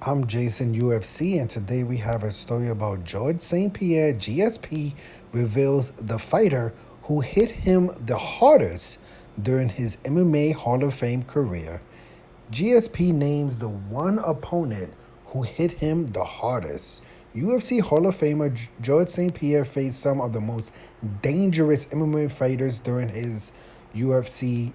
I'm Jason UFC, and today we have a story about George St-Pierre. GSP reveals the fighter who hit him the hardest during his MMA Hall of Fame career. GSP names the one opponent who hit him the hardest. UFC Hall of Famer George St. Pierre faced some of the most dangerous MMA fighters during his UFC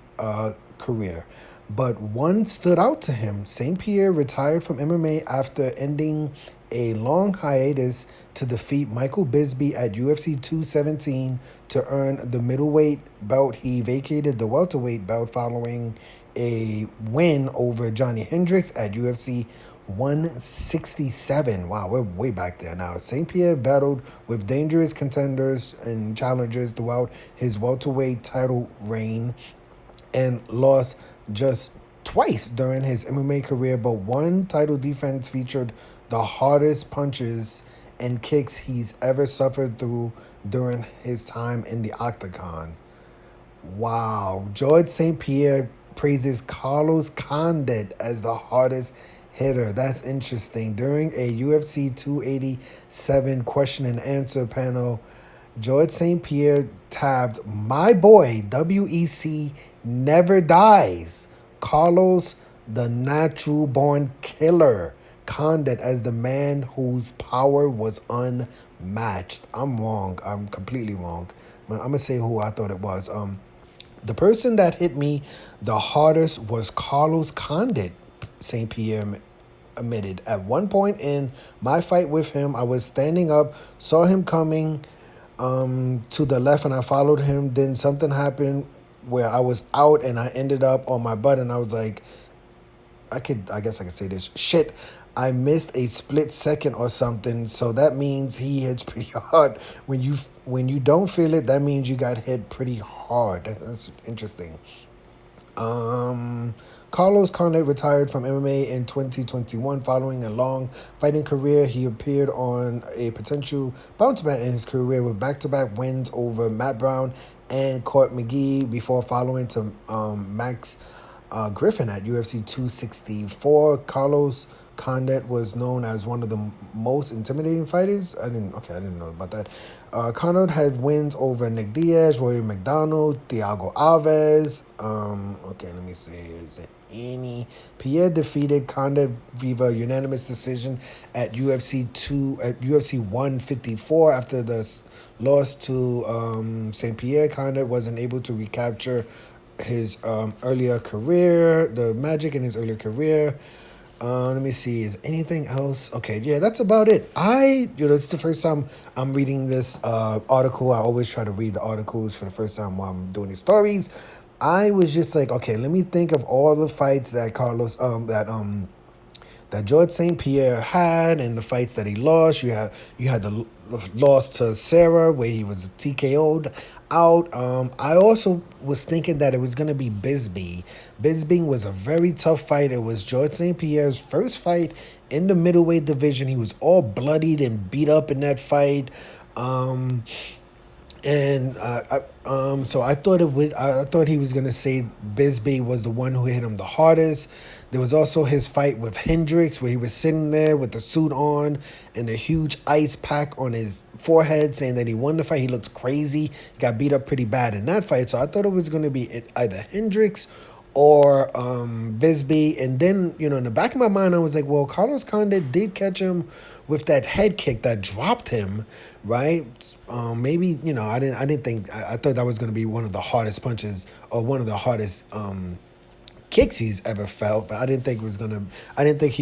career. But one stood out to him. St. Pierre retired from MMA after ending a long hiatus to defeat Michael Bisping at UFC 217 to earn the middleweight belt. He vacated the welterweight belt following a win over Johnny Hendricks at UFC 167. Wow, we're way back there now. St. Pierre battled with dangerous contenders and challengers throughout his welterweight title reign and lost just twice during his MMA career, but one title defense featured the hardest punches and kicks he's ever suffered through during his time in the octagon. Wow. George St. Pierre praises Carlos Condit as the hardest hitter. That's interesting. During a UFC 287 question and answer panel, George St. Pierre tabbed, "My boy, WEC never dies. Carlos, the natural born killer. Condit as the man whose power was unmatched." I'm wrong. I'm completely wrong. I'm going to say who I thought it was. The person that hit me the hardest was Carlos Condit, St. Pierre admitted. At one point in my fight with him, I was standing up, saw him coming to the left, and I followed him. Then something happened where I was out and I ended up on my butt, and I was like, I guess I could say this. Shit, I missed a split second or something. So that means he hits pretty hard. When you don't feel it, that means you got hit pretty hard. That's interesting. Um, Carlos Condit retired from MMA in 2021 following a long fighting career. He appeared on a potential bounce back in his career with back-to-back wins over Matt Brown and Court McGee before following to Max Griffin at UFC 264. Carlos Condit was known as one of the most intimidating fighters. I didn't know about that. Condit had wins over Nick Diaz, Roy McDonald, Thiago Alves. Let me see. Is it any? Pierre defeated Condit via unanimous decision at UFC 154 after the loss to St. Pierre. Condit wasn't able to recapture his earlier career, the magic in his earlier career. Let me see. Is anything else? Okay, yeah, that's about it. It's the first time I'm reading this article. I always try to read the articles for the first time while I'm doing these stories. I was just like, okay, let me think of all the fights that that George St. Pierre had and the fights that he lost. You had the loss to Sarah where he was TKO'd out. I also was thinking that it was going to be Bisping. Bisping was a very tough fight. It was George St. Pierre's first fight in the middleweight division. He was all bloodied and beat up in that fight. So I thought I thought he was gonna say Bisping was the one who hit him the hardest. There was also his fight with Hendricks where he was sitting there with the suit on and a huge ice pack on his forehead, saying that he won the fight. He looked crazy. He got beat up pretty bad in that fight. So I thought it was gonna be either Hendricks or Bisping. And then, in the back of my mind, I was like, well, Carlos Condit did catch him with that head kick that dropped him, right? Maybe, I didn't think, I thought that was going to be one of the hardest punches or one of the hardest kicks he's ever felt, but I didn't think he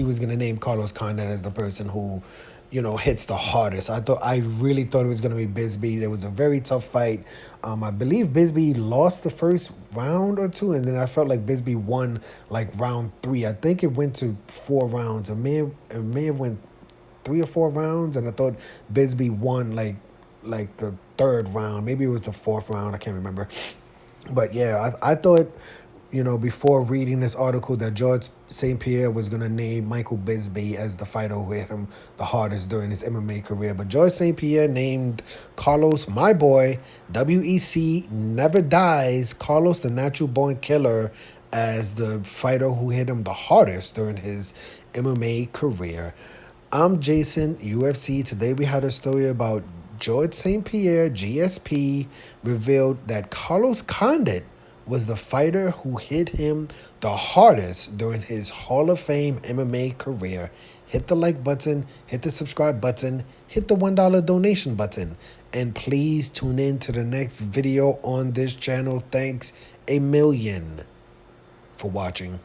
was gonna name Carlos Condit as the person who, hits the hardest. I really thought it was gonna be Bisping. It was a very tough fight. I believe Bisping lost the first round or two, and then I felt like Bisping won like round 3. I think it went to 4 rounds. It may have went 3 or 4 rounds, and I thought Bisping won like the 3rd round. Maybe it was the 4th round. I can't remember. But yeah, I thought, before reading this article that George St. Pierre was going to name Michael Bisping as the fighter who hit him the hardest during his MMA career. But George St. Pierre named Carlos, my boy, WEC never dies, Carlos the natural born killer, as the fighter who hit him the hardest during his MMA career. I'm Jason, UFC. Today we had a story about George St-Pierre, GSP, revealed that Carlos Condit was the fighter who hit him the hardest during his Hall of Fame MMA career. Hit the like button, hit the subscribe button, hit the $1 donation button, and please tune in to the next video on this channel. Thanks a million for watching.